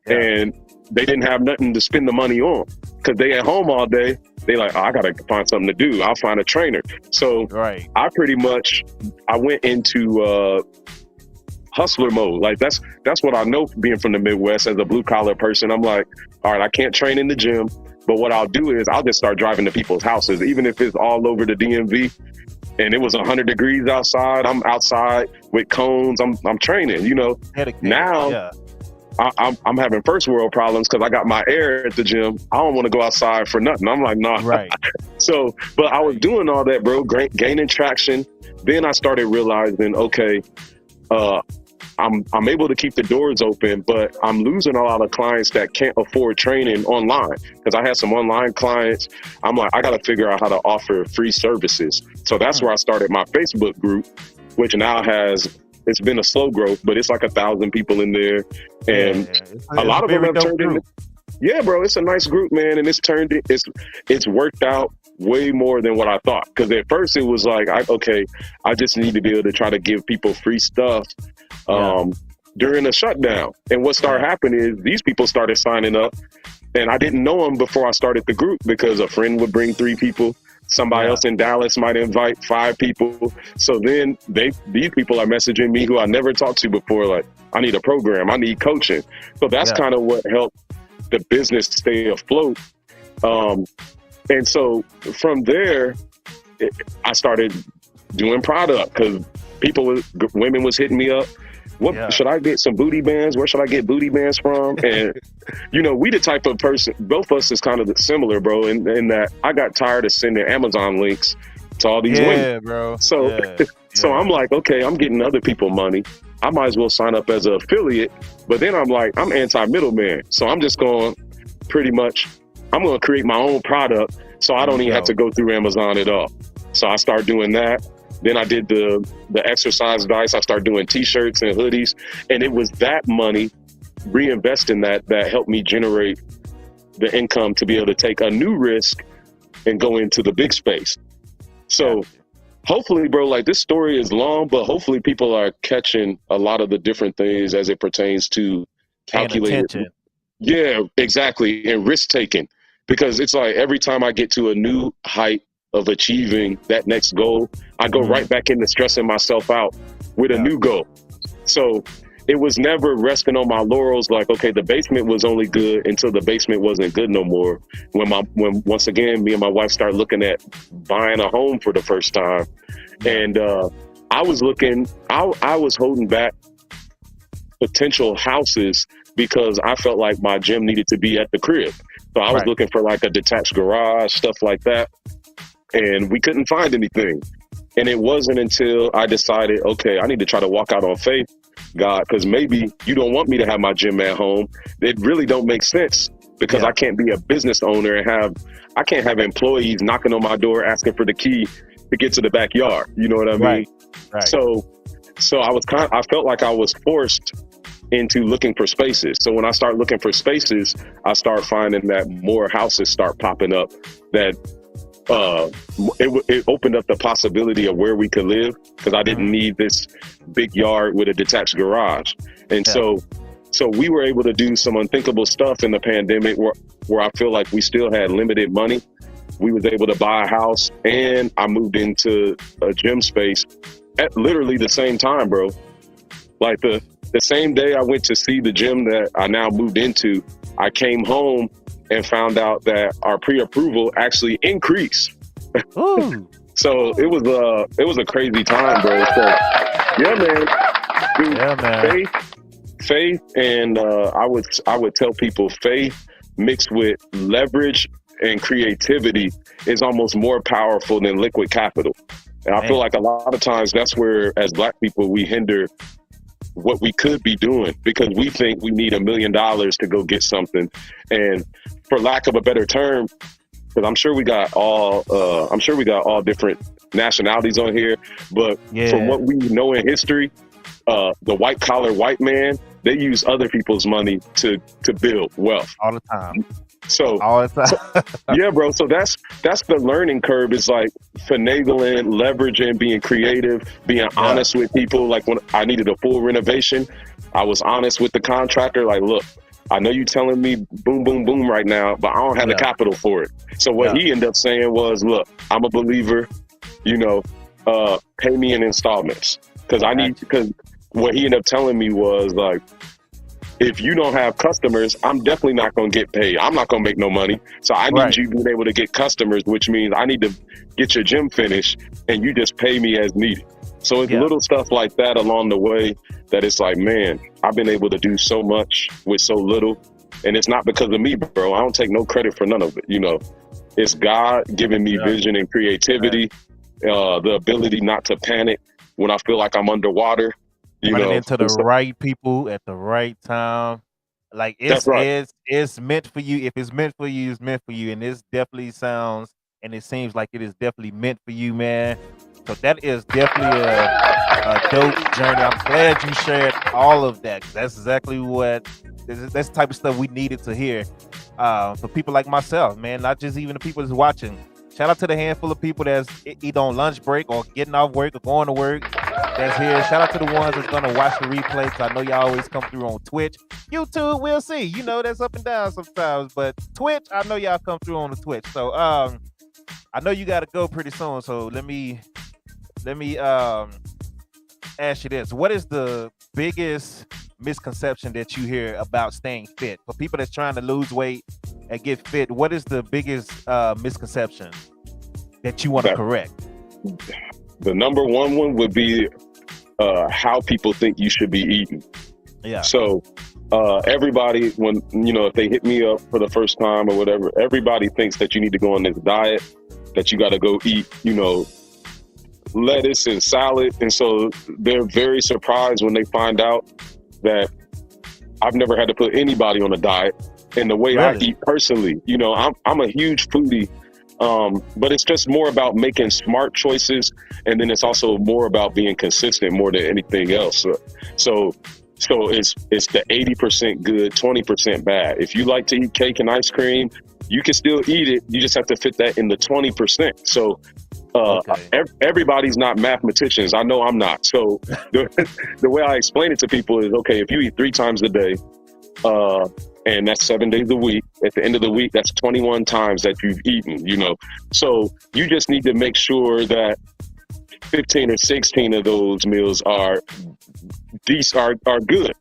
and they didn't have nothing to spend the money on because they at home all day. They like, I got to find something to do. I'll find a trainer. So I went into hustler mode. Like that's what I know being from the Midwest as a blue collar person. I'm like, all right, I can't train in the gym, but what I'll do is I'll just start driving to people's houses, even if it's all over the DMV. and it was 100 degrees outside. I'm outside with cones. I'm training, you know. Now I'm having first world problems because I got my air at the gym. I don't want to go outside for nothing. I'm like, nah. Right. So, but I was doing all that, bro, gaining traction. Then I started realizing, okay, I'm able to keep the doors open, but I'm losing a lot of clients that can't afford training online. Because I had some online clients. I'm like, I got to figure out how to offer free services. So that's where I started my Facebook group, which now it's been a slow growth, but it's like 1,000 people in there. And a lot of them have turned into, yeah, bro, it's a nice group, man. And it's worked out way more than what I thought. Because at first it was like, I just need to be able to try to give people free stuff during the shutdown. And what started happening is these people started signing up, and I didn't know them before I started the group because a friend would bring 3 people. Somebody else in Dallas might invite 5 people. So then these people are messaging me who I never talked to before, like, I need a program, I need coaching. So that's kind of what helped the business stay afloat. And so from there, I started doing product because women was hitting me up. Should I get some booty bands? Where should I get booty bands from? And, you know, we the type of person, both of us is kind of similar, bro, in that I got tired of sending Amazon links to all these women. Bro. So, so I'm like, okay, I'm getting other people money. I might as well sign up as an affiliate. But then I'm like, I'm anti-middleman. So I'm just going I'm going to create my own product so I don't even have to go through Amazon at all. So I start doing that. Then I did the exercise dice. I started doing T-shirts and hoodies. And it was that money, reinvesting that helped me generate the income to be able to take a new risk and go into the big space. So hopefully, bro, like this story is long, but hopefully people are catching a lot of the different things as it pertains to calculating. Yeah, exactly. And risk taking. Because it's like every time I get to a new height of achieving that next goal, I go right back into stressing myself out with a new goal. So it was never resting on my laurels. Like, okay, the basement was only good until the basement wasn't good no more. When once again, me and my wife started looking at buying a home for the first time. And I was holding back potential houses because I felt like my gym needed to be at the crib. So I was looking for like a detached garage, stuff like that. And we couldn't find anything. And it wasn't until I decided, okay, I need to try to walk out on faith, God, because maybe you don't want me to have my gym at home. It really don't make sense because I can't be a business owner and I can't have employees knocking on my door asking for the key to get to the backyard. You know what I mean? Right. So I felt like I was forced into looking for spaces. So when I start looking for spaces, I start finding that more houses start popping up that it opened up the possibility of where we could live because I didn't need this big yard with a detached garage. And so we were able to do some unthinkable stuff in the pandemic where I feel like we still had limited money. We was able to buy a house and I moved into a gym space at literally the same time, bro. Like the same day I went to see the gym that I now moved into, I came home and found out that our pre-approval actually increased. So it was a crazy time, bro. So yeah, man. Dude, faith, and I would tell people faith mixed with leverage and creativity is almost more powerful than liquid capital. And I feel like a lot of times that's where, as Black people, we hinder what we could be doing because we think we need $1 million to go get something. And for lack of a better term, because I'm sure we got all different nationalities on here, but from what we know in history, the white collar white man, they use other people's money to build wealth all the time. So Yeah, bro. So that's the learning curve. Is like finagling, leveraging, being creative, being honest with people. Like when I needed a full renovation, I was honest with the contractor. Like, look, I know you telling me boom, boom, boom right now, but I don't have the capital for it. So what he ended up saying was, look, I'm a believer, pay me in installments. Because what he ended up telling me was like, if you don't have customers, I'm definitely not going to get paid. I'm not going to make no money. So I need you being able to get customers, which means I need to get your gym finished and you just pay me as needed. So it's little stuff like that along the way that it's like, man, I've been able to do so much with so little. And it's not because of me, bro. I don't take no credit for none of it. You know, it's God giving me vision and creativity, the ability not to panic when I feel like I'm underwater. Running into the right people at the right time. Like it's meant for you. If it's meant for you, it's meant for you. And this definitely sounds and it seems like it is definitely meant for you, man. So that is definitely a dope journey. I'm glad you shared all of that. That's exactly what that's the type of stuff we needed to hear for people like myself, man. Not just even the people that's watching. Shout out to the handful of people that's either on lunch break or getting off work or going to work. That's here. Shout out to the ones that's gonna watch the replay. Cause I know y'all always come through on Twitch, YouTube. We'll see. You know that's up and down sometimes, but Twitch, I know y'all come through on the Twitch. So I know you got to go pretty soon. So let me ask you this: what is the biggest misconception that you hear about staying fit for people that's trying to lose weight and get fit? What is the biggest misconception that you want to correct? The number one would be how people think you should be eating. Yeah. So everybody, when if they hit me up for the first time or whatever, everybody thinks that you need to go on this diet, that you got to go eat, lettuce and salad. And so they're very surprised when they find out that I've never had to put anybody on a diet. And the way I eat personally, I'm a huge foodie. But it's just more about making smart choices. And then it's also more about being consistent more than anything else. So it's the 80% good, 20% bad. If you like to eat cake and ice cream, you can still eat it. You just have to fit that in the 20%. So everybody's not mathematicians. I know I'm not. So the way I explain it to people is, okay, if you eat 3 times a day, and that's 7 days a week. At the end of the week, that's 21 times that you've eaten, So you just need to make sure that 15 or 16 of those meals are good.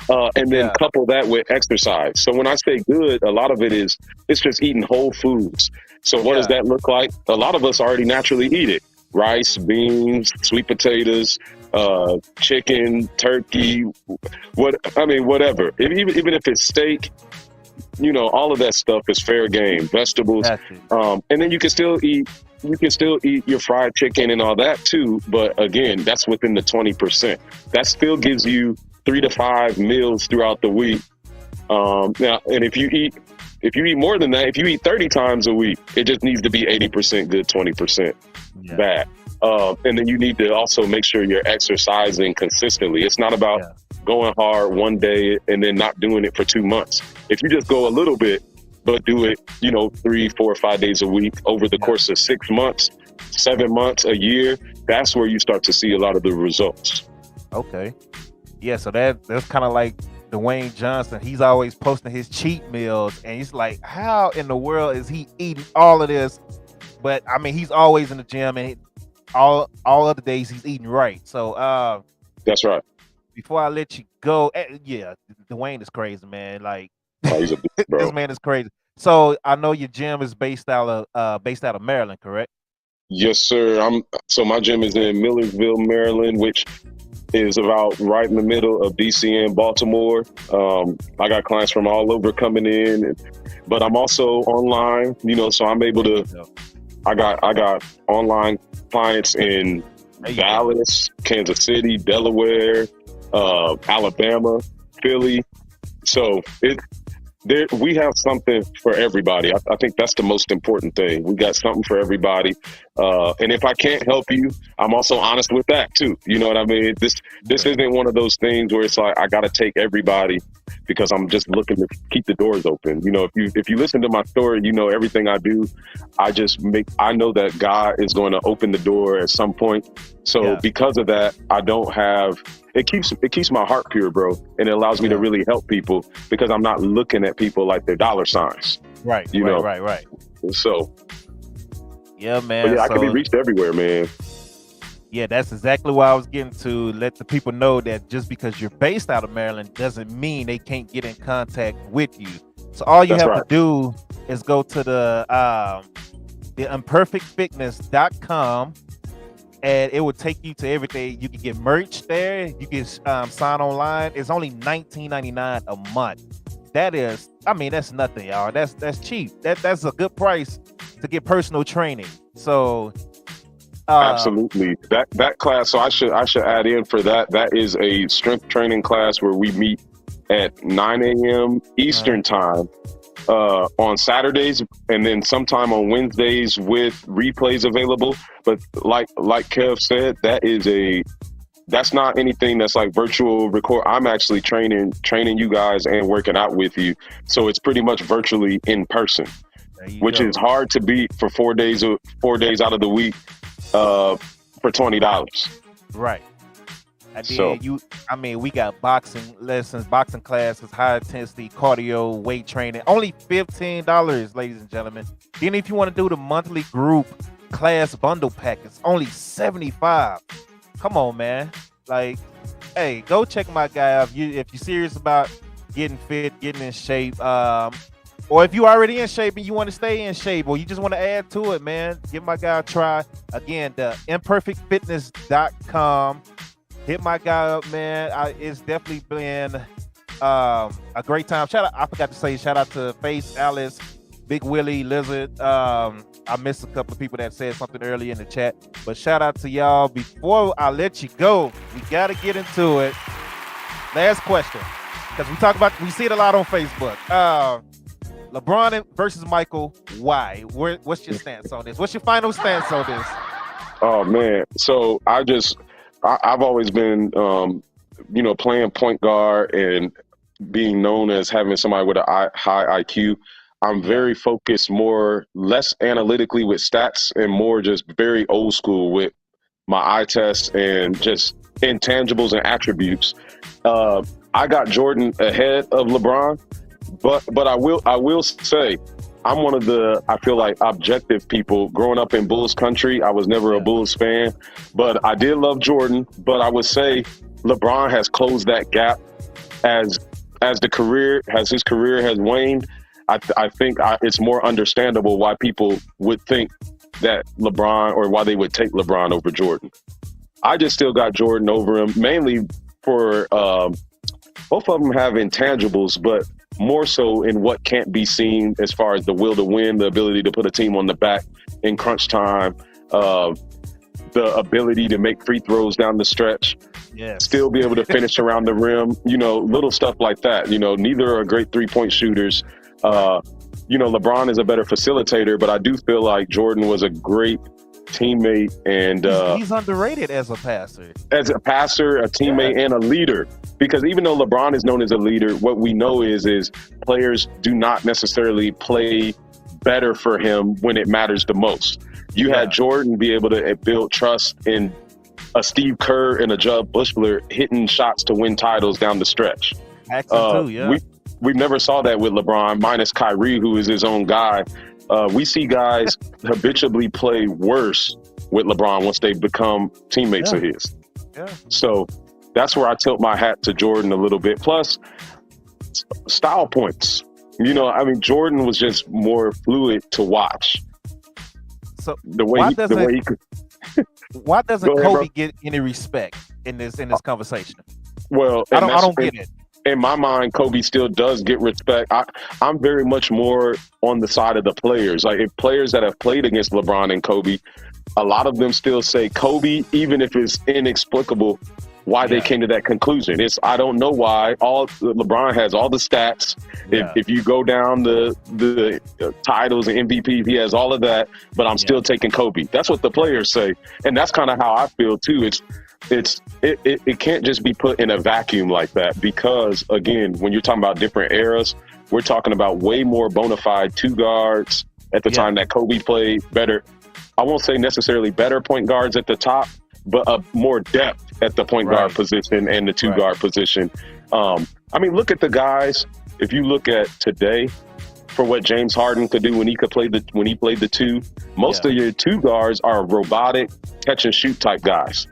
And then couple that with exercise. So when I say good, a lot of it's just eating whole foods. So what does that look like? A lot of us already naturally eat it. Rice, beans, sweet potatoes, chicken, turkey, whatever. Even if it's steak, all of that stuff is fair game. Vegetables, and then you can still eat your fried chicken and all that too. But again, that's within the 20%. That still gives you 3 to 5 meals throughout the week. Now, and if you eat more than that, if you eat 30 times a week, it just needs to be 80% good, 20% bad. And then you need to also make sure you're exercising consistently. It's not about going hard one day and then not doing it for 2 months. If you just go a little bit, but do it, 3, 4, 5 days a week over the course of 6 months, 7 months, a year, that's where you start to see a lot of the results. Okay. Yeah, so that's kind of like Dwayne Johnson. He's always posting his cheat meals, and he's like, how in the world is he eating all of this? But I mean, he's always in the gym, and all other days he's eating right. So that's right. Before I let you go, Dwayne is crazy, man. Like, he's a beast, bro. This man is crazy. So I know your gym is based out of Maryland, correct? Yes, sir. So my gym is in Millersville, Maryland, which is about right in the middle of DC and Baltimore. I got clients from all over coming in, but I'm also online, so I'm able to, I got online clients in Dallas, Kansas City, Delaware, Alabama, Philly. So we have something for everybody. I think that's the most important thing. We got something for everybody. And if I can't help you, I'm also honest with that too. You know what I mean? This isn't one of those things where it's like, I got to take everybody because I'm just looking to keep the doors open. If you listen to my story, everything I do, I know that God is going to open the door at some point. So because of that, it keeps my heart pure, bro. And it allows me to really help people because I'm not looking at people like they're dollar signs. Right. So. Yeah, man. But I can be reached everywhere, man. Yeah, that's exactly what I was getting to. Let the people know that just because you're based out of Maryland doesn't mean they can't get in contact with you. So all you That's have to right. do is go to the imperfectfitness.com, and it will take you to everything. You can get merch there. You can sign online. It's only $19.99 a month. That is, I mean, that's nothing, y'all. That's cheap. That's a good price to get personal training. So Absolutely. That class, so I should add in for that. That is a strength training class where we meet at 9 a.m. Eastern time on Saturdays, and then sometime on Wednesdays with replays available. But like Kev said, that's not anything that's like virtual record. I'm actually training you guys and working out with you. So it's pretty much virtually in person, which is hard to beat for 4 days out of the week for $20. Right. And then we got boxing lessons, boxing classes, high intensity cardio, weight training, only $15, ladies and gentlemen. Then if you want to do the monthly group class bundle pack, it's only $75. Come on, man. Like, hey, go check my guy out if you're serious about getting fit, getting in shape. Or if you already in shape and you want to stay in shape, or you just want to add to it, man, give my guy a try. Again, the imperfectfitness.com. Hit my guy up, man. It's definitely been a great time. I forgot to say shout out to Face, Alice, Big Willie, Lizard. I missed a couple of people that said something earlier in the chat, but shout out to y'all. Before I let you go, we got to get into it. Last question, because we see it a lot on Facebook. LeBron versus Michael, why? What's your stance on this? What's your final stance on this? Oh man, so I've always been, playing point guard and being known as having somebody with a high IQ. I'm very focused, less analytically with stats and more just very old school with my eye test and just intangibles and attributes. I got Jordan ahead of LeBron, but I will say I'm one of the, I feel like, objective people. Growing up in Bulls country, I was never a Bulls fan, but I did love Jordan. But I would say LeBron has closed that gap as his career has waned. I think it's more understandable why people would think that LeBron, or why they would take LeBron over Jordan. I just still got Jordan over him, mainly for both of them have intangibles, but more so in what can't be seen as far as the will to win, the ability to put a team on the back in crunch time, the ability to make free throws down the stretch, still be able to finish around the rim, little stuff like that. Neither are great three-point shooters. LeBron is a better facilitator, but I do feel like Jordan was a great teammate, and he's underrated as a passer. As a passer, a teammate, and a leader. Because even though LeBron is known as a leader, what we know is players do not necessarily play better for him when it matters the most. You had Jordan be able to build trust in a Steve Kerr and a Jud Buechler hitting shots to win titles down the stretch. We never saw that with LeBron, minus Kyrie, who is his own guy. We see guys habitually play worse with LeBron once they become teammates of his. So that's where I tilt my hat to Jordan a little bit. Plus, style points. Jordan was just more fluid to watch. So why doesn't Kobe get any respect in this conversation? Well, I don't get it. In my mind, Kobe still does get respect. I'm very much more on the side of the players. Like, if players that have played against LeBron and Kobe, a lot of them still say Kobe, even if it's inexplicable why they came to that conclusion. I don't know why. LeBron has all the stats. If you go down the titles and MVP, he has all of that, but I'm still taking Kobe. That's what the players say. And that's kind of how I feel too. It can't just be put in a vacuum like that, because again, when you're talking about different eras, we're talking about way more bona fide two guards at the time that Kobe played. Better, I won't say necessarily better point guards at the top, but more depth at the point guard position and the two guard position. Look at the guys. If you look at today, for what James Harden could do when he played the two. Most of your two guards are robotic catch and shoot type guys.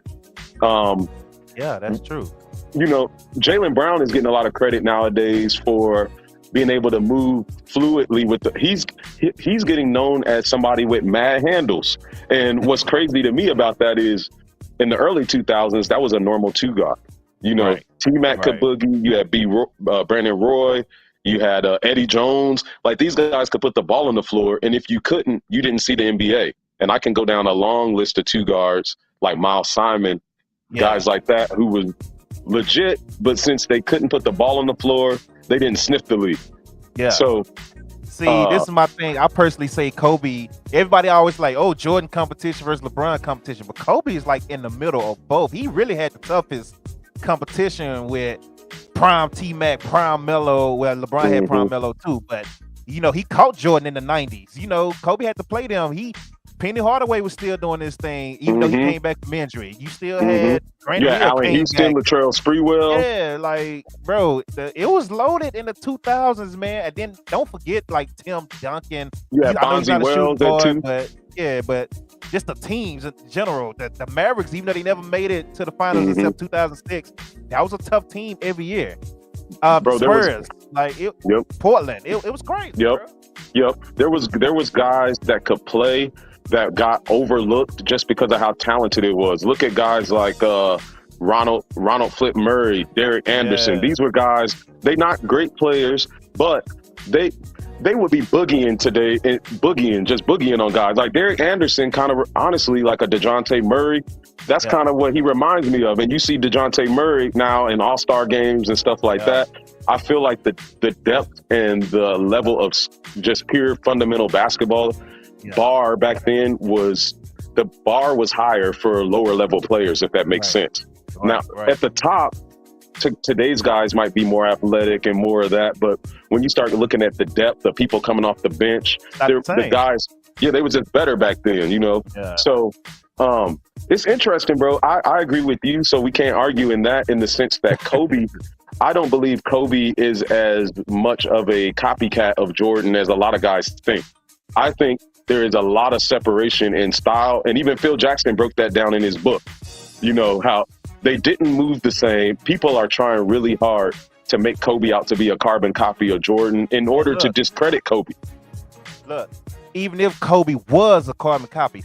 Yeah, that's true. You know, Jaylen Brown is getting a lot of credit nowadays for being able to move fluidly with he's getting known as somebody with mad handles. And what's crazy to me about that is in the early 2000s, that was a normal two guard. You know, Right. T-Mac could boogie, you had Brandon Roy, you had Eddie Jones. Like, these guys could put the ball on the floor, and if you couldn't, you didn't see the NBA. And I can go down a long list of two guards like Miles Simon, guys like that who was legit, but since they couldn't put the ball on the floor, they didn't sniff the league. Yeah. So, see, this is my thing. I personally say Kobe. Everybody always like, oh, Jordan competition versus LeBron competition, but Kobe is like in the middle of both. He really had the toughest competition with prime T-Mac, prime Melo. Well, LeBron had prime Melo too, but you know, he caught Jordan in the 90s. You know, Kobe had to play them. Penny Hardaway was still doing this thing, even though he came back from injury. You still had Grant Hill Allen Houston, Latrell Sprewell. Yeah, like, bro, it was loaded in the 2000s, man. And then don't forget, like, Tim Duncan. Yeah, I know he's not a shooting Wells guard, but just the teams in general, the Mavericks, even though they never made it to the finals except 2006, that was a tough team every year. Bro, Spurs, Portland, it was crazy. Yep. There was guys that could play that got overlooked just because of how talented it was. Look at guys like Ronald Flip Murray, Derek Anderson. Yeah. These were guys, they not great players, but they would be boogieing today, just boogieing on guys. Like Derek Anderson, kind of honestly like a DeJounte Murray. That's kind of what he reminds me of. And you see DeJounte Murray now in all-star games and stuff like that. I feel like the depth and the level of just pure fundamental basketball bar back then was higher for lower level players, if that makes sense. Now, at the top, today's guys might be more athletic and more of that, but when you start looking at the depth of people coming off the bench, the guys, they were just better back then, you know? Yeah. So it's interesting, bro. I agree with you, so we can't argue in the sense that Kobe, I don't believe Kobe is as much of a copycat of Jordan as a lot of guys think. I think there is a lot of separation in style, and even Phil Jackson broke that down in his book. You know, how they didn't move the same. People are trying really hard to make Kobe out to be a carbon copy of Jordan in order to discredit Kobe. Look, even if Kobe was a carbon copy,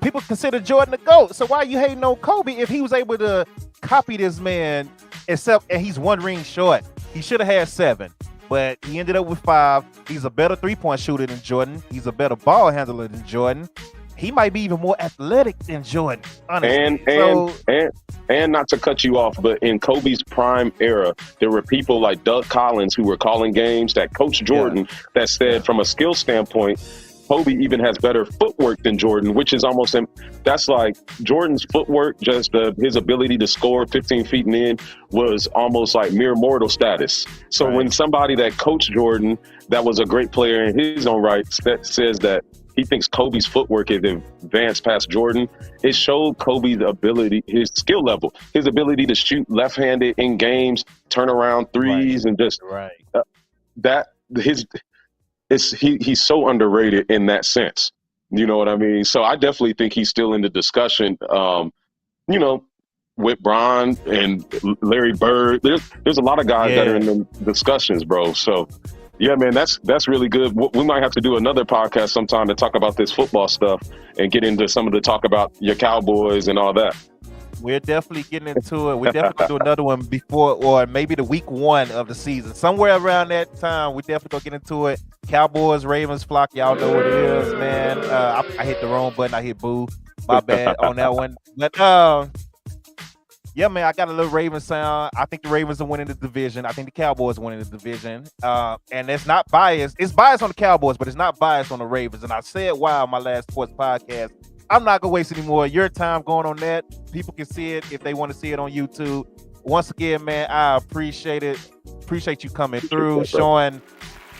people consider Jordan the GOAT. So why are you hating on Kobe if he was able to copy this man, and he's one ring short? He should have had 7. But he ended up with 5. He's a better three-point shooter than Jordan. He's a better ball handler than Jordan. He might be even more athletic than Jordan, honestly. And not to cut you off, but in Kobe's prime era, there were people like Doug Collins who were calling games that coached Jordan that said, from a skill standpoint, Kobe even has better footwork than Jordan, which is almost, that's like Jordan's footwork, just his ability to score 15 feet and in was almost like mere mortal status. So when somebody that coached Jordan, that was a great player in his own right, that says that he thinks Kobe's footwork is advanced past Jordan, it showed Kobe's ability, his skill level, his ability to shoot left-handed in games, turn around threes, and just he's so underrated in that sense. You know what I mean? So I definitely think he's still in the discussion. You know, with Bron and Larry Bird, there's a lot of guys that are in the discussions, bro. So yeah, man, that's really good. We might have to do another podcast sometime to talk about this football stuff and get into some of the talk about your Cowboys and all that. We're definitely getting into it. We're definitely going to do another one before, or maybe the week 1 of the season. Somewhere around that time, we definitely going to get into it. Cowboys, Ravens, flock, y'all know what it is, man. I hit the wrong button. I hit boo. My bad on that one. But, yeah, man, I got a little Ravens sound. I think the Ravens are winning the division. I think the Cowboys are winning the division. And it's not biased. It's biased on the Cowboys, but it's not biased on the Ravens. And I said why on my last sports podcast. I'm not going to waste any more of your time going on that. People can see it if they want to see it on YouTube. Once again, man, I appreciate it. Appreciate you coming through, showing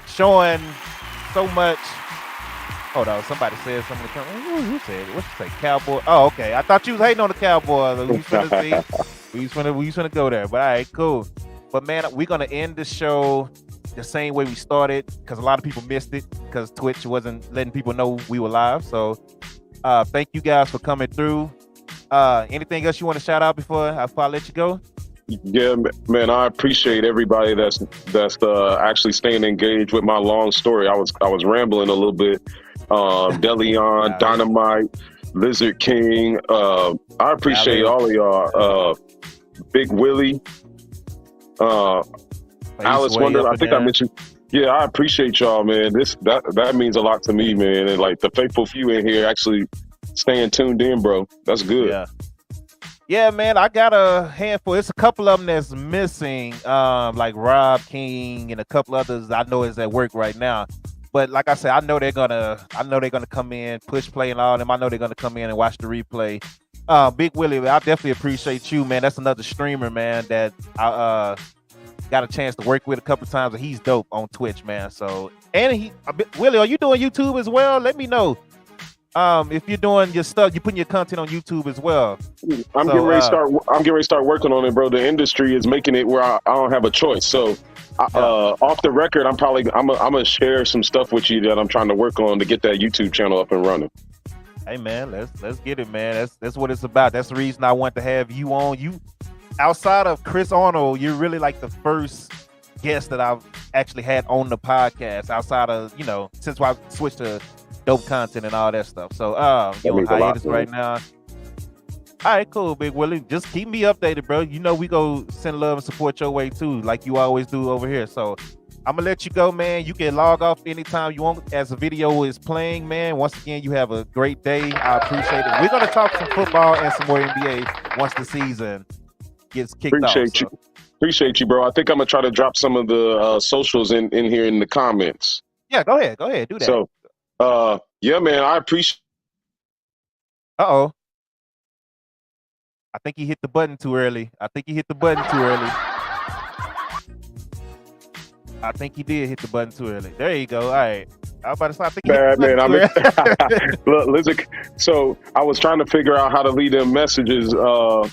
so much. Hold on, somebody said something. Who said it? What you say, Cowboy? Oh, okay. I thought you was hating on the Cowboys. We was finna go there. But all right, cool. But man, we're gonna end the show the same way we started, because a lot of people missed it because Twitch wasn't letting people know we were live. So thank you guys for coming through. Anything else you want to shout out before I let you go? Yeah, man, I appreciate everybody that's actually staying engaged with my long story. I was rambling a little bit. Deleon, Dynamite, Lizard King. I appreciate all of y'all. Big Willie, Alice Wonder. I think I mentioned. Yeah, I appreciate y'all, man. That means a lot to me, man. And like the faithful few in here actually staying tuned in, bro. That's good. Yeah, man, I got a handful. It's a couple of them that's missing, like Rob King and a couple others I know is at work right now. But like I said, I know they're gonna come in, push play and all them. I know they're gonna come in and watch the replay. Big Willie, I definitely appreciate you, man. That's another streamer, man, that I got a chance to work with a couple of times, and he's dope on Twitch, man. So, and Willie, are you doing YouTube as well? Let me know. If you're doing your stuff, you're putting your content on YouTube as well. I'm getting ready to start working on it, bro. The industry is making it where I don't have a choice. So, off the record, I'm gonna share some stuff with you that I'm trying to work on to get that YouTube channel up and running. Hey man, let's get it, man. That's what it's about. That's the reason I want to have you on. You, outside of Chris Arnold, you're really like the first guest that I've actually had on the podcast. Outside of since I switched to dope content and all that stuff. So you're on hiatus right now. All right, cool, Big Willie. Just keep me updated, bro. We go send love and support your way too, like you always do over here. So I'm gonna let you go, man. You can log off anytime you want as the video is playing, man. Once again, you have a great day. I appreciate it. We're gonna talk some football and some more NBA once the season gets kicked off. Appreciate you, bro. I think I'm gonna try to drop some of the socials in here in the comments. Yeah, go ahead, do that. So yeah, man, I appreciate. I think he hit the button too early. I think he did hit the button too early. There you go. All right. I was about to say, I think bad, man. Look, listen. So I was trying to figure out how to lead them messages. I'll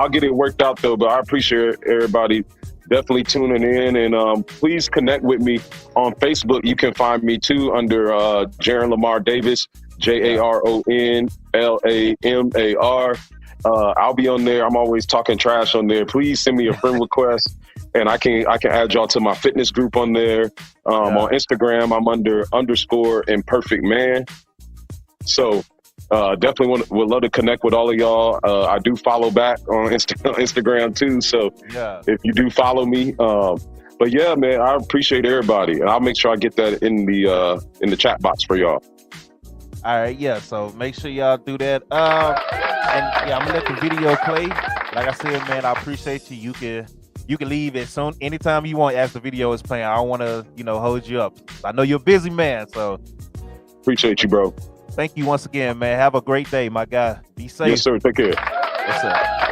get it worked out though, but I appreciate everybody definitely tuning in, and please connect with me on Facebook. You can find me too under Jaron Lamar Davis, JaronLamar. I'll be on there. I'm always talking trash on there. Please send me a friend request, and I can add y'all to my fitness group on there. On Instagram, I'm under _Imperfect Man. So definitely would love to connect with all of y'all. I do follow back on Instagram too. So if you do follow me, but yeah, man, I appreciate everybody, and I'll make sure I get that in the chat box for y'all. All right, yeah. So make sure y'all do that. And yeah, I'm gonna let the video play. Like I said, man, I appreciate you. You can leave as soon anytime you want as the video is playing. I don't want to hold you up. I know you're a busy man, so appreciate you, bro. Thank you once again, man. Have a great day, my guy. Be safe. Yes, sir. Take care. Yes, sir.